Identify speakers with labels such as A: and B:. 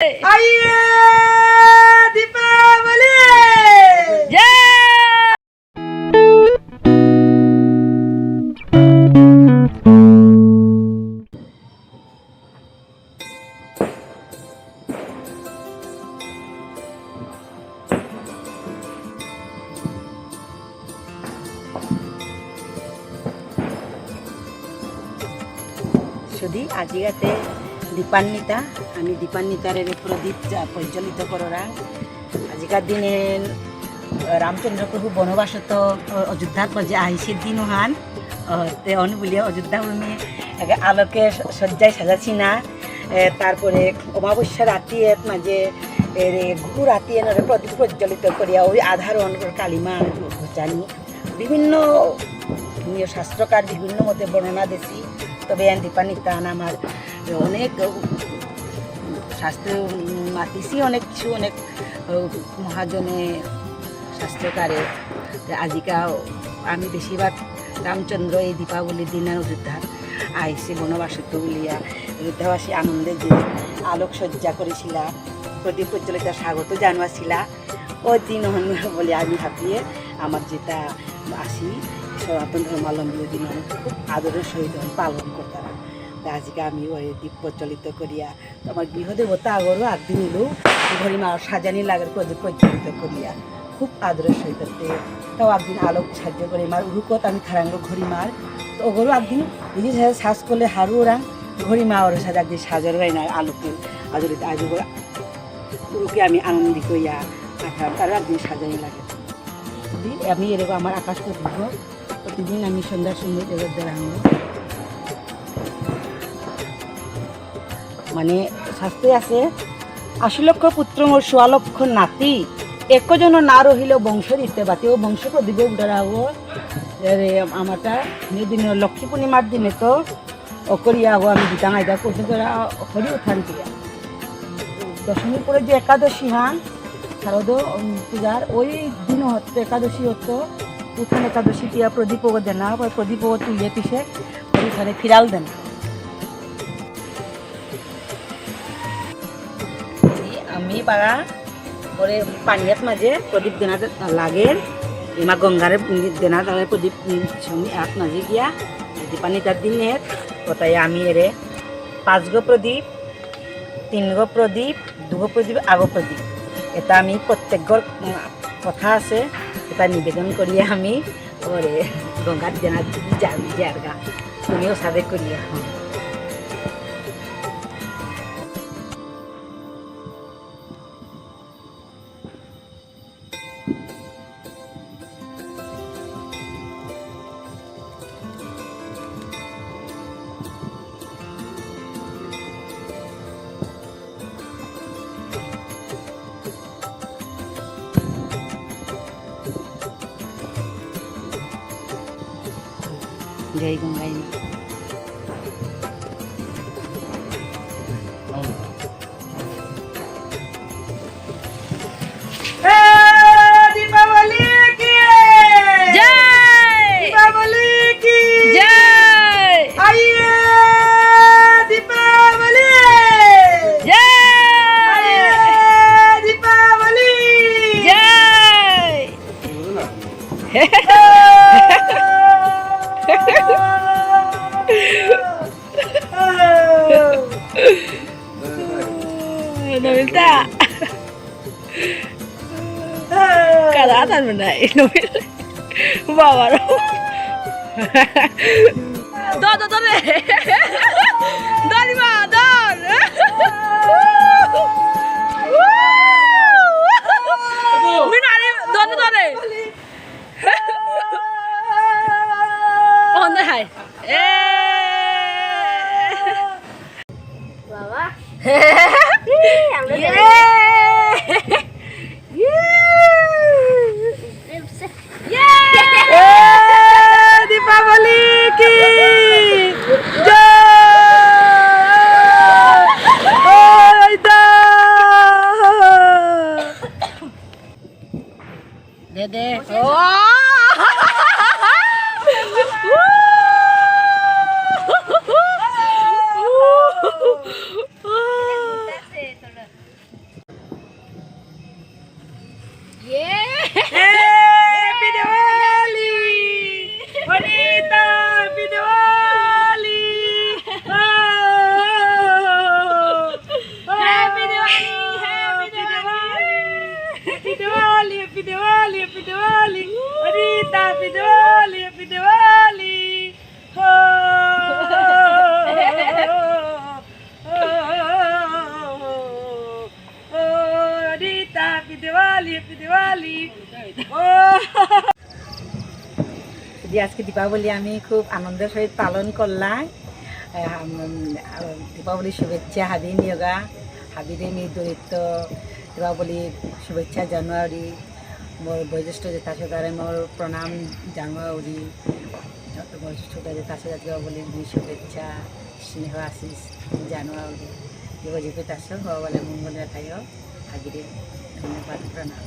A: आइए दीपावली শুধু আজিগাতে দীপান্বিতা আমি দীপান্বিতার প্রদীপ প্রজ্বলিত করা আজিকার দিনে রামচন্দ্র প্রভু বনবাসত অযোধ্যার মাঝে আহিছে দিন হান তে অনুবলিয়া অযোধ্যা ভূমি আলোকে সজ্জায় সাজাছি না তারপরে অমাবস্যা রাতি মাঝে ঘু রাতি প্রদীপ প্রজ্বলিত করিয়া ওই আধারণ কালিমা ঘোচানি বিভিন্ন শাস্ত্রকার বিভিন্ন মতে বর্ণনা দিছি তবে দীপান্বিতা আমার অনেক শাস্ত্র মাতিছি অনেক কিছু অনেক মহাজনে শাস্ত্রকারে আজিকা আমি বেশিরভাগ রামচন্দ্র এই দীপাবলির দিন অযোধ্যা আইসি বনবাসত বলিয়া অযোধ্যাবাসী আনন্দে যে আলোকসজ্জা করেছিলা প্রদীপ প্রজ্বলিত স্বাগত জানাইছিলা ওই দিন বলে আমি ভাবিয়ে আমার যেটা আসি সনাতন ধর্মাবলম্বী দিন খুব আদরের সহিত পালন করতাম আজকে আমি ওই দীপ প্রজ্বলিত করিয়া আমার গৃহদেবতা আগরও একদিন এলো ঘড়িমা সাজানি লাগার প্রদীপ প্রজ্বলিত করিয়া খুব আদরের সহিত তাও একদিন আলোক সাহায্য করে মার উরুকত আমি খারাঙ্গ ঘড়িমার তো ওগরও একদিন নিজের সাথে শ্বাস করলে হারু ওরা ঘড়িমা ওর সাথে একদিন সাজার হয় না আলোকে আজরিতে আজ উরুকে আমি আনন্দিত হইয়া রাখলাম তারও একদিন সাজানি লাগে আমি এরকম আমার আকাশ করবো প্রতিদিন আমি সন্ধ্যার সময় জগৎ আনন্দ মানে শাস্ত্রে আছে ৮০ লক্ষ পুত্র মোর ১৬ লক্ষ নাতি একজন না রহিল বংশ দিতে বাতি ও বংশ প্রদীপ উঠারাব আমারটা দিন লক্ষ্মী পূর্ণিমার দিনে তো অকরিয়া হবো আমি দিতাম আইদা করতে হরি উঠান দিয়া দশমীর পরে যে একাদশী হ্যাঁ শারদ পূজার ওই দিন হতো একাদশী হতো উঠান একাদশী দিয়া প্রদীপ দেন না প্রদীপ তুলিয়ে পিছে ওইখানে ফিরাল দেন আমি পারা পরে পানিয়াত মাঝে প্রদীপ দেনা লাগে এমা গঙ্গারে দেনা তাহলে প্রদীপ হাত মাঝে গিয়া দীপান্বিতার দিনে কোথায় আমি এরে ৫ গো প্রদীপ ৩ গো প্রদীপ ২ গো প্রদীপ আগো প্রদীপ এটা আমি প্রত্যেক কথা আছে এটা নিবেদন করিয়া আমি ওরে গঙ্গার দেনা যাবি যে আর গা তুমিও সাদে করিয়া जय गंगाई दीपावली की जय दीपावली की जय आइए दीपावली जय दीपावली जय Nobilta kadatan menai Nobil bawa don lima don minari don on the high Baba Deepawali की जय Happy Diwali! Bonita, Happy Diwali! Oh! Happy Diwali! Happy Diwali! Happy Diwali! Happy Diwali! Happy Diwali! Bonita, Happy Diwali! Happy Diwali! Happy Diwali, Happy Diwali. আজকে দীপাবলি আমি খুব আনন্দের সহিত পালন করলাম। দীপাবলির শুভেচ্ছা হাবি নিয়োগা হাবিরে মি দরিদ্র দীপাবলি শুভেচ্ছা জানুয়ারি মোর বয়োজ্যেষ্ঠ জেঠাশোদারে মোর প্রণাম জানুয়ারি বয়োজ্যেষ্ঠ জেঠাশোদা দীপাবলির শুভেচ্ছা স্নেহ আশিস জানুয়ারি দিবজীবী তাস হওয়া বলে মঙ্গল থাইও হাবিরে ধন্যবাদ প্রণাম।